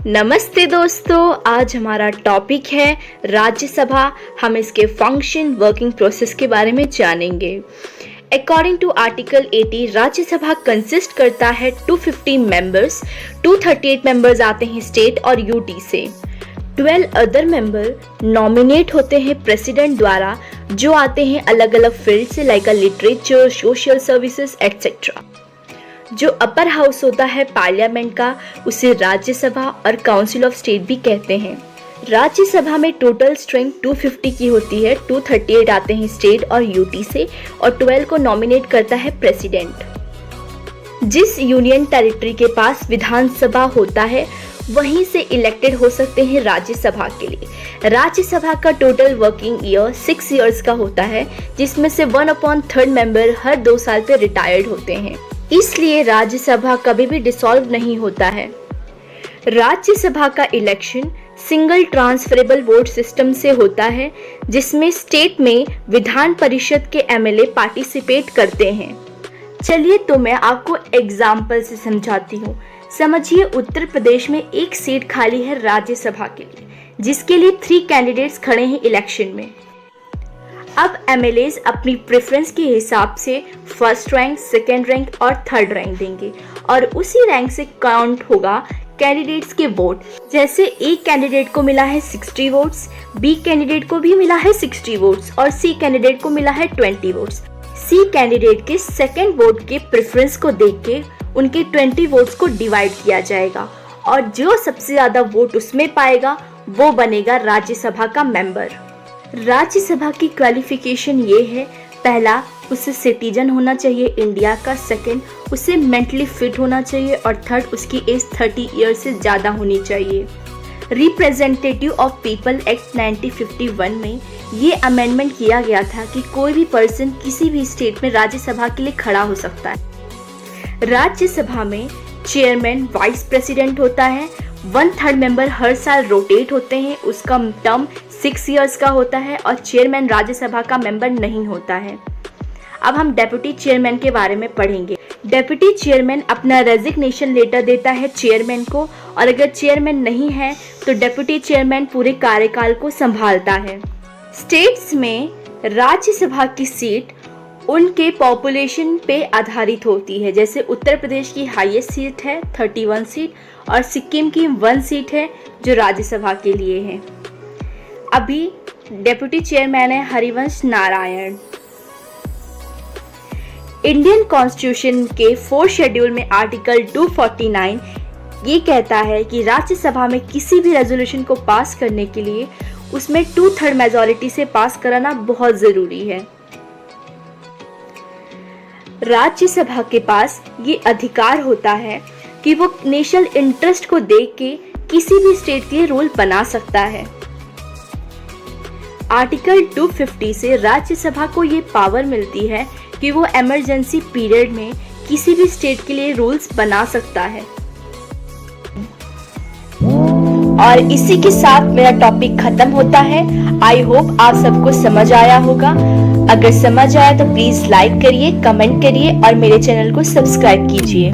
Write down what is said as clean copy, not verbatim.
नमस्ते दोस्तों, आज हमारा टॉपिक है राज्यसभा। हम इसके फंक्शन, वर्किंग प्रोसेस के बारे में जानेंगे। According to article 80, Rajya Sabha consist करता है 250 मेंबर्स। 238 मेंबर्स आते हैं स्टेट और यूटी से। 12 अदर मेंबर नॉमिनेट होते हैं प्रेसिडेंट द्वारा, जो आते हैं अलग अलग फील्ड से, like literature, social services etcetera. जो अपर हाउस होता है पार्लियामेंट का, उसे राज्यसभा और काउंसिल ऑफ स्टेट भी कहते हैं। राज्यसभा में टोटल स्ट्रेंथ 250 की होती है। 238 आते हैं स्टेट और यूटी से और 12 को नॉमिनेट करता है प्रेसिडेंट। जिस यूनियन टेरिटरी के पास विधानसभा होता है, वहीं से इलेक्टेड हो सकते हैं राज्यसभा के लिए। राज्यसभा का टोटल वर्किंग ईयर 6 इयर्स का होता है, जिसमें से 1/3 मेंबर हर 2 साल पे रिटायर्ड होते हैं। इसलिए राज्यसभा कभी भी डिसॉल्व नहीं होता है। राज्यसभा का election single transferable vote system से होता है, जिसमें स्टेट में विधान परिषद के एमएलए पार्टिसिपेट करते हैं। चलिए तो मैं आपको एग्जाम्पल से समझाती हूँ। समझिए, उत्तर प्रदेश में एक सीट खाली है राज्यसभा के लिए, जिसके लिए 3 कैंडिडेट्स खड़े हैं इलेक्शन में। अब एमएलएज अपनी प्रेफरेंस के हिसाब से फर्स्ट रैंक, सेकेंड रैंक और थर्ड रैंक देंगे और उसी रैंक से काउंट होगा कैंडिडेट्स के वोट। जैसे ए कैंडिडेट को मिला है 60 वोट्स, बी कैंडिडेट को भी मिला है 60 वोट्स और सी कैंडिडेट को मिला है 20 वोट्स। सी कैंडिडेट के सेकेंड वोट के प्रेफरेंस को देख के उनके 20 वोट्स को डिवाइड किया जाएगा और जो सबसे ज़्यादा वोट उसमें पाएगा वो बनेगा राज्यसभा का मेंबर। राज्यसभा की क्वालिफिकेशन ये है, पहला, उसे सिटीजन होना चाहिए इंडिया का। सेकंड, उसे मेंटली फिट होना चाहिए और थर्ड, उसकी एज 30 ईयर से ज़्यादा होनी चाहिए। रिप्रेजेंटेटिव ऑफ पीपल एक्ट 1951 में ये अमेंडमेंट किया गया था कि कोई भी पर्सन किसी भी स्टेट में राज्यसभा के लिए खड़ा हो सकता है। राज्यसभा में चेयरमैन वाइस प्रेसिडेंट होता है। 1/3 मेंबर हर साल रोटेट होते हैं, उसका टर्म 6 इयर्स का होता है और चेयरमैन राज्यसभा का मेंबर नहीं होता है। अब हम डेप्यूटी चेयरमैन के बारे में पढ़ेंगे। डेप्यूटी चेयरमैन अपना रेजिग्नेशन लेटर देता है चेयरमैन को और अगर चेयरमैन नहीं है तो डेप्यूटी चेयरमैन पूरे कार्यकाल को संभालता है। स्टेट्स में राज्यसभा की सीट उनके पॉपुलेशन पे आधारित होती है। जैसे उत्तर प्रदेश की हाईएस्ट सीट है 31 सीट और सिक्किम की 1 सीट है जो राज्यसभा के लिए है। अभी डेप्यूटी चेयरमैन है हरिवंश नारायण। इंडियन कॉन्स्टिट्यूशन के 4th शेड्यूल में आर्टिकल 249 ये कहता है कि राज्यसभा में किसी भी रेजोल्यूशन को पास करने के लिए उसमें 2/3 मेजॉरिटी से पास कराना बहुत जरूरी है। राज्यसभा के पास ये अधिकार होता है कि वो नेशनल इंटरेस्ट को देख के किसी भी स्टेट के रूल बना सकता है। आर्टिकल 250 से राज्यसभा को ये पावर मिलती है कि वो इमरजेंसी पीरियड में किसी भी स्टेट के लिए रूल्स बना सकता है। और इसी के साथ मेरा टॉपिक खत्म होता है। आई होप आप सबको समझ आया होगा। अगर समझ आया तो प्लीज लाइक करिए, कमेंट करिए और मेरे चैनल को सब्सक्राइब कीजिए।